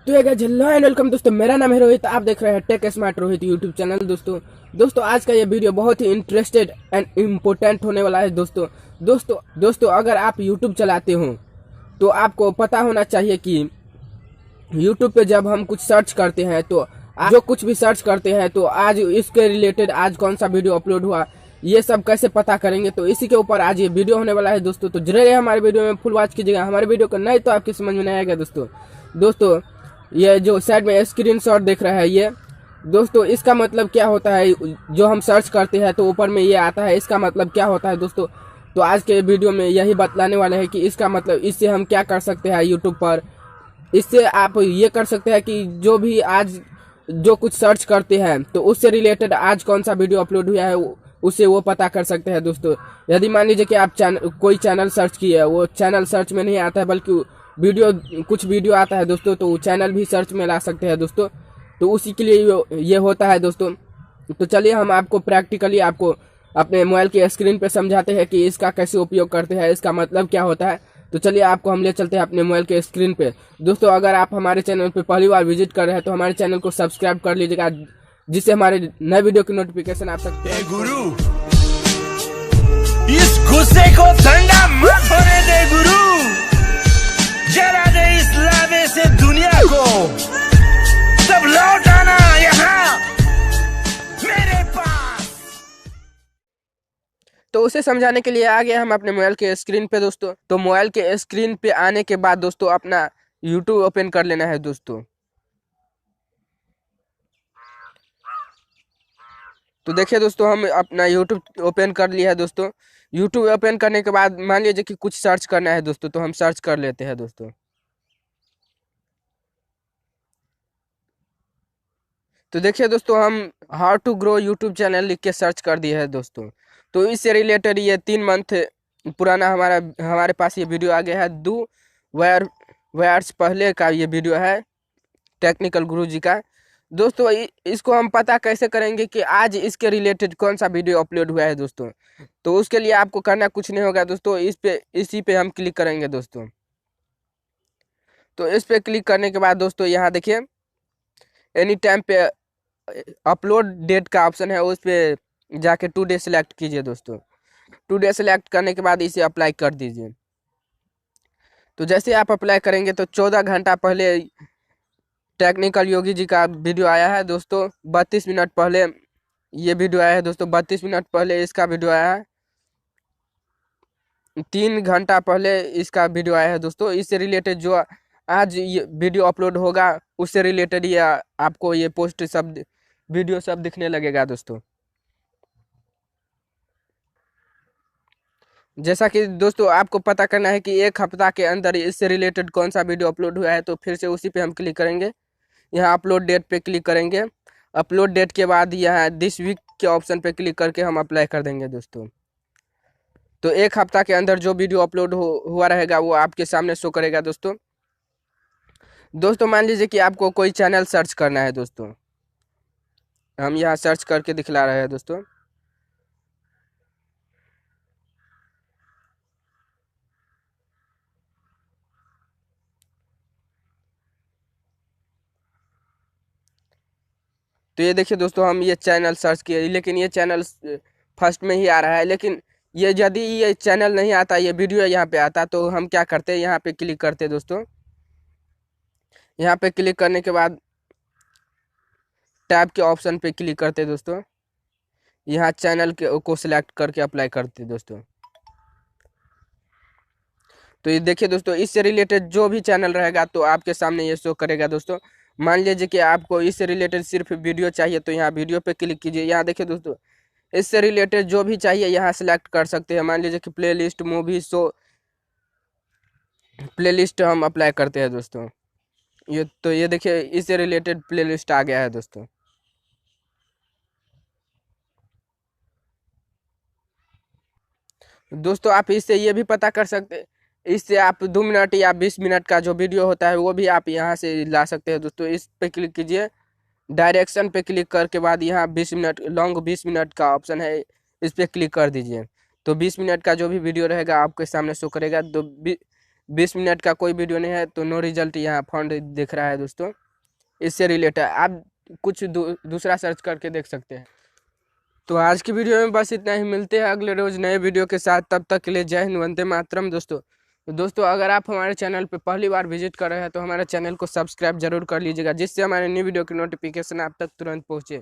तो ये hello and welcome दोस्तों, मेरा नाम है रोहित। आप देख रहे हैं take smart Rohit YouTube channel. दोस्तों आज का ये वीडियो बहुत ही इंटरेस्टेड एंड इम्पोर्टेंट होने वाला है। दोस्तों अगर आप यूट्यूब चलाते हो तो आपको पता होना चाहिए कि यूट्यूब पे जब हम कुछ सर्च करते हैं तो जो कुछ भी सर्च करते हैं तो आज इसके रिलेटेड आज कौन सा वीडियो अपलोड हुआ, ये सब कैसे पता करेंगे। तो इसी के ऊपर आज ये वीडियो होने वाला है दोस्तों। तो जरूर हमारे वीडियो में फुल वॉच कीजिएगा। हमारे वीडियो को नहीं तो आपके समझ में नहीं आएगा दोस्तों ये जो साइड में स्क्रीनशॉट देख रहा है ये दोस्तों, इसका मतलब क्या होता है। जो हम सर्च करते हैं तो ऊपर में ये आता है, इसका मतलब क्या होता है दोस्तों। तो आज के वीडियो में यही बतलाने वाले हैं कि इसका मतलब इससे हम क्या कर सकते हैं यूट्यूब पर। इससे आप ये कर सकते हैं कि जो भी आज जो कुछ सर्च करते हैं तो उससे रिलेटेड आज कौन सा वीडियो अपलोड हुआ है उससे वो पता कर सकते हैं दोस्तों। यदि मान लीजिए कि आप कोई चैनल सर्च किए है, वो चैनल सर्च में नहीं आता है बल्कि कुछ वीडियो आता है दोस्तों, तो चैनल भी सर्च में ला सकते हैं दोस्तों। तो उसी के लिए ये होता है दोस्तों। तो चलिए हम आपको प्रैक्टिकली आपको अपने मोबाइल के स्क्रीन पे समझाते हैं कि इसका कैसे उपयोग करते हैं, इसका मतलब क्या होता है। तो चलिए आपको हम ले चलते हैं अपने मोबाइल के स्क्रीन पे। दोस्तों अगर आप हमारे चैनल पे पहली बार विजिट कर रहे हैं तो हमारे चैनल को सब्सक्राइब कर लीजिएगा, जिससे हमारे नए वीडियो की नोटिफिकेशन आप सकते हैं। गुरु इस गुस्से को ठंडा मत होने दे गुरु, जरा दे इस लावे से दुनिया को, तब लौट आना यहाँ मेरे पास। तो उसे समझाने के लिए आ गए हम अपने मोबाइल के स्क्रीन पे दोस्तों। तो मोबाइल के स्क्रीन पे आने के बाद दोस्तों अपना यूट्यूब ओपन कर लेना है दोस्तों। तो देखिए दोस्तों हम अपना यूट्यूब ओपन कर लिया है दोस्तों। यूट्यूब ओपन करने के बाद मान लीजिए कि कुछ सर्च करना है दोस्तों, तो हम सर्च कर लेते हैं दोस्तों। तो देखिए दोस्तों हम how to grow YouTube channel लिख के सर्च कर दिए है दोस्तों। तो इससे रिलेटेड ये 3 मंथ पुराना हमारे पास ये वीडियो आ गया है। वायर्स पहले का ये वीडियो है टेक्निकल गुरु जी का दोस्तों। इसको हम पता कैसे करेंगे कि आज इसके रिलेटेड कौन सा वीडियो अपलोड हुआ है दोस्तों। तो उसके लिए आपको करना कुछ नहीं होगा दोस्तों, इसी पे हम क्लिक करेंगे दोस्तों। तो इस पे क्लिक करने के बाद दोस्तों यहाँ देखिए एनी टाइम पे अपलोड डेट का ऑप्शन है, उस पे जाके टुडे सेलेक्ट कीजिए दोस्तों। टुडे सेलेक्ट करने के बाद इसे अप्लाई कर दीजिए। तो जैसे आप अप्लाई करेंगे तो 14 घंटा पहले टेक्निकल योगी जी का वीडियो आया है दोस्तों। 32 मिनट पहले ये वीडियो आया है दोस्तों। 32 मिनट पहले इसका वीडियो आया है। 3 घंटा पहले इसका वीडियो आया है दोस्तों। इससे रिलेटेड जो आज ये वीडियो अपलोड होगा उससे रिलेटेड ये आपको ये पोस्ट सब वीडियो सब दिखने लगेगा दोस्तों। जैसा कि दोस्तों आपको पता करना है कि एक हफ्ता के अंदर इससे रिलेटेड कौन सा वीडियो अपलोड हुआ है, तो फिर से उसी पे हम क्लिक करेंगे। यहाँ अपलोड डेट पे क्लिक करेंगे। अपलोड डेट के बाद यहाँ दिस वीक के ऑप्शन पे क्लिक करके हम अप्लाई कर देंगे दोस्तों। तो एक हफ्ता के अंदर जो वीडियो अपलोड हुआ रहेगा वो आपके सामने शो करेगा दोस्तों मान लीजिए कि आपको कोई चैनल सर्च करना है दोस्तों, हम यहाँ सर्च करके दिखला रहे हैं दोस्तों। तो ये देखिए दोस्तों हम ये चैनल सर्च किए, लेकिन ये चैनल फर्स्ट में ही आ रहा है। लेकिन ये यदि ये चैनल नहीं आता, ये वीडियो यहाँ पे आता, तो हम क्या करते हैं, यहाँ पे क्लिक करते दोस्तों। यहाँ पे क्लिक करने के बाद टैब के ऑप्शन पे क्लिक करते दोस्तों। यहाँ चैनल को सिलेक्ट करके अप्लाई करते दोस्तों। तो ये देखिए दोस्तों इससे रिलेटेड जो भी चैनल रहेगा तो आपके सामने ये शो करेगा दोस्तों। मान लीजिए कि आपको इससे रिलेटेड सिर्फ वीडियो चाहिए, तो यहाँ वीडियो पे क्लिक कीजिए। यहाँ देखिए दोस्तों इससे रिलेटेड जो भी चाहिए यहाँ सेलेक्ट कर सकते हैं। मान लीजिए कि प्लेलिस्ट मूवी शो प्लेलिस्ट हम अप्लाई करते हैं दोस्तों। ये देखिए इससे रिलेटेड प्लेलिस्ट आ गया है दोस्तों। दोस्तों आप इससे ये भी पता कर सकते हैं, इससे आप 2 मिनट या 20 मिनट का जो वीडियो होता है वो भी आप यहाँ से ला सकते हैं दोस्तों। इस पे क्लिक कीजिए, डायरेक्शन पे क्लिक करके बाद यहाँ 20 मिनट लॉन्ग 20 मिनट का ऑप्शन है, इस पे क्लिक कर दीजिए। तो 20 मिनट का जो भी वीडियो रहेगा आपके सामने शो करेगा। तो 20 मिनट का कोई वीडियो नहीं है, तो नो रिजल्ट यहाँ फाउंड दिख रहा है दोस्तों। इससे रिलेटेड आप कुछ दूसरा सर्च करके देख सकते हैं। तो आज की वीडियो में बस इतना ही, मिलते हैं अगले रोज नए वीडियो के साथ। तब तक के लिए जय हिंद, वंदे मातरम दोस्तों। तो दोस्तों अगर आप हमारे चैनल पे पहली बार विजिट कर रहे हैं तो हमारे चैनल को सब्सक्राइब जरूर कर लीजिएगा, जिससे हमारे न्यू वीडियो की नोटिफिकेशन आप तक तुरंत पहुँचे।